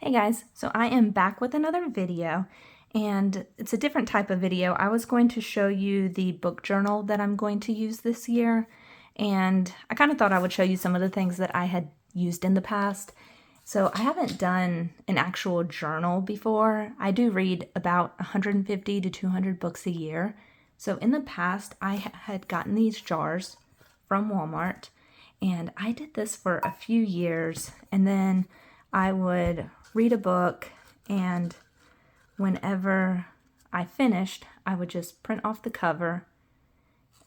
Hey guys, so I am back with another video, and it's a different type of video. I was going to show you the book journal that I'm going to use this year, and I kind of thought I would show you some of the things that I had used in the past. So I haven't done an actual journal before. I do read about 150 to 200 books a year. So in the past, I had gotten these jars from Walmart, and I did this for a few years, and then I would read a book, and whenever I finished, I would just print off the cover,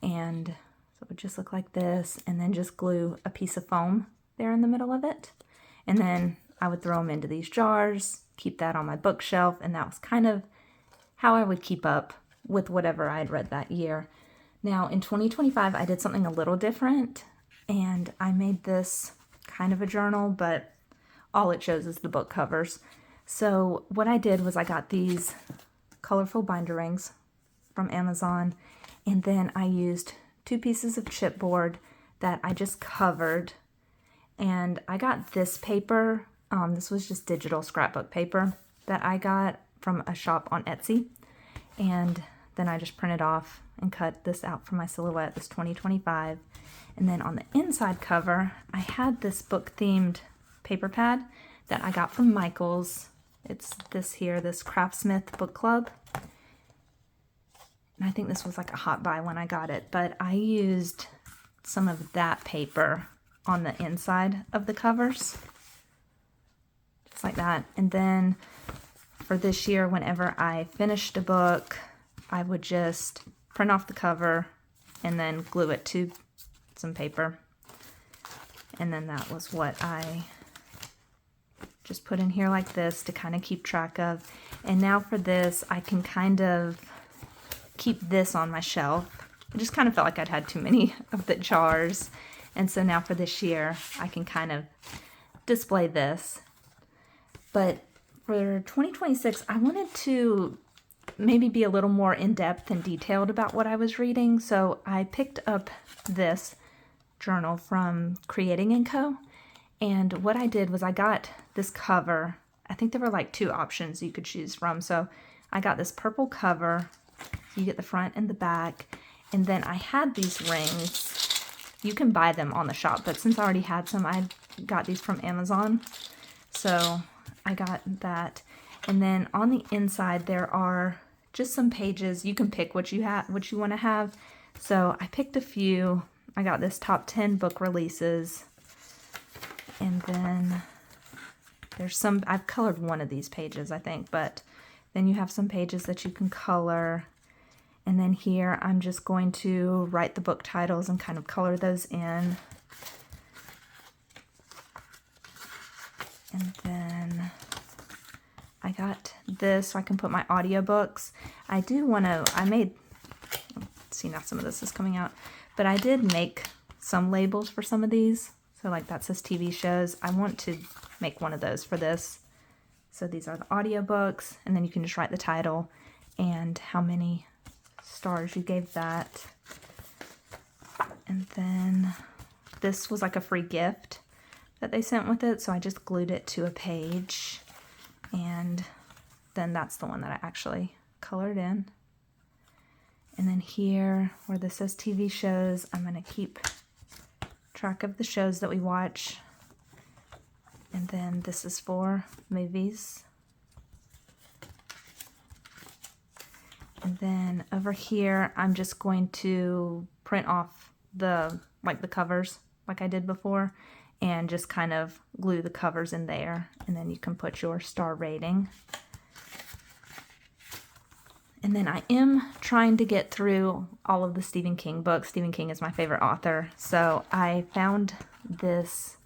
and so it would just look like this, and then just glue a piece of foam there in the middle of it. And then I would throw them into these jars, keep that on my bookshelf, and that was kind of how I would keep up with whatever I had read that year. Now in 2025, I did something a little different, and I made this kind of a journal, but all it shows is the book covers. So what I did was I got these colorful binder rings from Amazon, and then I used 2 pieces of chipboard that I just covered, and I got this paper. This was just digital scrapbook paper that I got from a shop on Etsy, and then I just printed off and cut this out for my silhouette, this 2025. And then on the inside cover, I had this book-themed paper pad that I got from Michaels. It's this here, this Craftsmith Book Club. And I think this was like a hot buy when I got it, but I used some of that paper on the inside of the covers. Just like that. And then for this year, whenever I finished a book, I would just print off the cover and then glue it to some paper. And then that was what I just put in here like this to kind of keep track of. And now for this, I can kind of keep this on my shelf. I just kind of felt like I'd had too many of the jars. And so now for this year, I can kind of display this. But for 2026, I wanted to maybe be a little more in-depth and detailed about what I was reading. So I picked up this journal from Creating & Co. And what I did was I got this cover. I think there were like 2 options you could choose from. So I got this purple cover. You get the front and the back. And then I had these rings. You can buy them on the shop, but since I already had some, I got these from Amazon. So I got that. And then on the inside, there are just some pages. You can pick what you want to have. So I picked a few. I got this top 10 book releases. And then there's some, I've colored one of these pages, I think, but then you have some pages that you can color. And then here, I'm just going to write the book titles and kind of color those in. And then I got this so I can put my audiobooks. I do want to, see now some of this is coming out, but I did make some labels for some of these. So like that says TV shows. I want to make one of those for this. So these are the audiobooks, and then you can just write the title and how many stars you gave that. And then this was like a free gift that they sent with it, so I just glued it to a page, and then that's the one that I actually colored in. And then here where this says TV shows, I'm going to keep track of the shows that we watch. And then this is for movies. And then over here, I'm just going to print off the covers like I did before, and just kind of glue the covers in there. And then you can put your star rating. And then I am trying to get through all of the Stephen King books. Stephen King is my favorite author. So I found this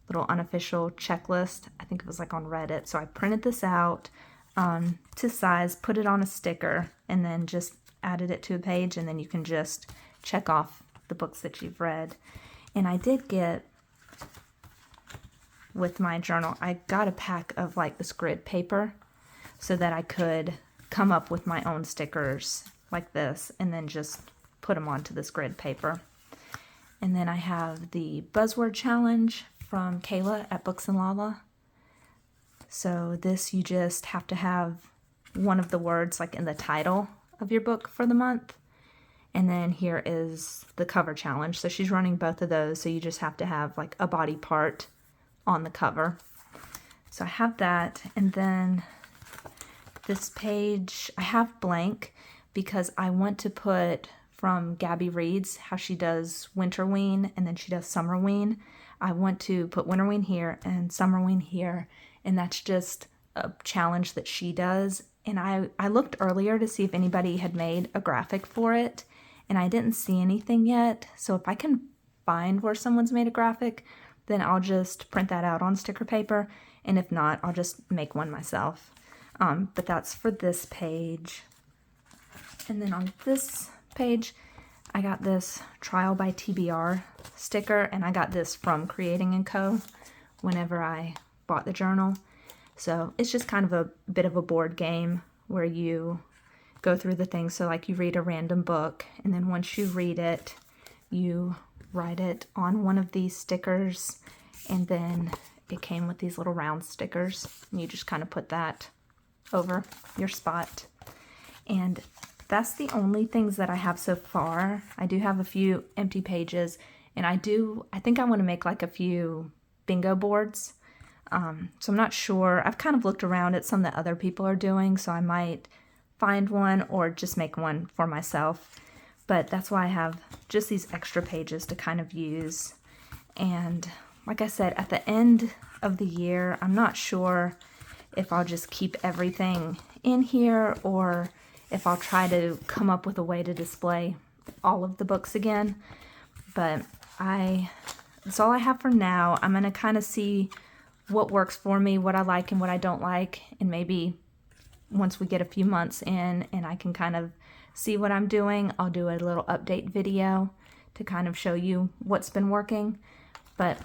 little unofficial checklist. I think it was like on Reddit. So I printed this out to size, put it on a sticker, and then just added it to a page. And then you can just check off the books that you've read. And I did get, with my journal, I got a pack of like this grid paper so that I could come up with my own stickers like this and then just put them onto this grid paper. And then I have the buzzword challenge from Kayla at Books and Lala. So this, you just have to have one of the words like in the title of your book for the month. And then here is the cover challenge. So she's running both of those. So you just have to have like a body part on the cover. So I have that. And then this page I have blank because I want to put from Gabby Reads, how she does Winterween and then she does Summerween. I want to put Winterween here and Summerween here. And that's just a challenge that she does. And I looked earlier to see if anybody had made a graphic for it. And I didn't see anything yet. So if I can find where someone's made a graphic, then I'll just print that out on sticker paper. And if not, I'll just make one myself. But that's for this page. And then on this page, I got this Trial by TBR sticker. And I got this from Creating & Co. whenever I bought the journal. So it's just kind of a bit of a board game where you go through the things. So like you read a random book, and then once you read it, you write it on one of these stickers, and then it came with these little round stickers, and you just kind of put that over your spot. And that's the only things that I have so far. I do have a few empty pages, and I think I want to make like a few bingo boards. So I'm not sure. I've kind of looked around at some that other people are doing, so I might find one or just make one for myself. But that's why I have just these extra pages to kind of use. And like I said, at the end of the year, I'm not sure if I'll just keep everything in here or if I'll try to come up with a way to display all of the books again. But that's all I have for now. I'm going to kind of see what works for me, what I like and what I don't like, and maybe once we get a few months in and I can kind of see what I'm doing, I'll do a little update video to kind of show you what's been working. But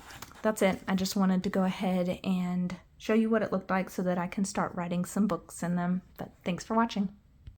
that's it. I just wanted to go ahead and show you what it looked like so that I can start writing some books in them. But thanks for watching.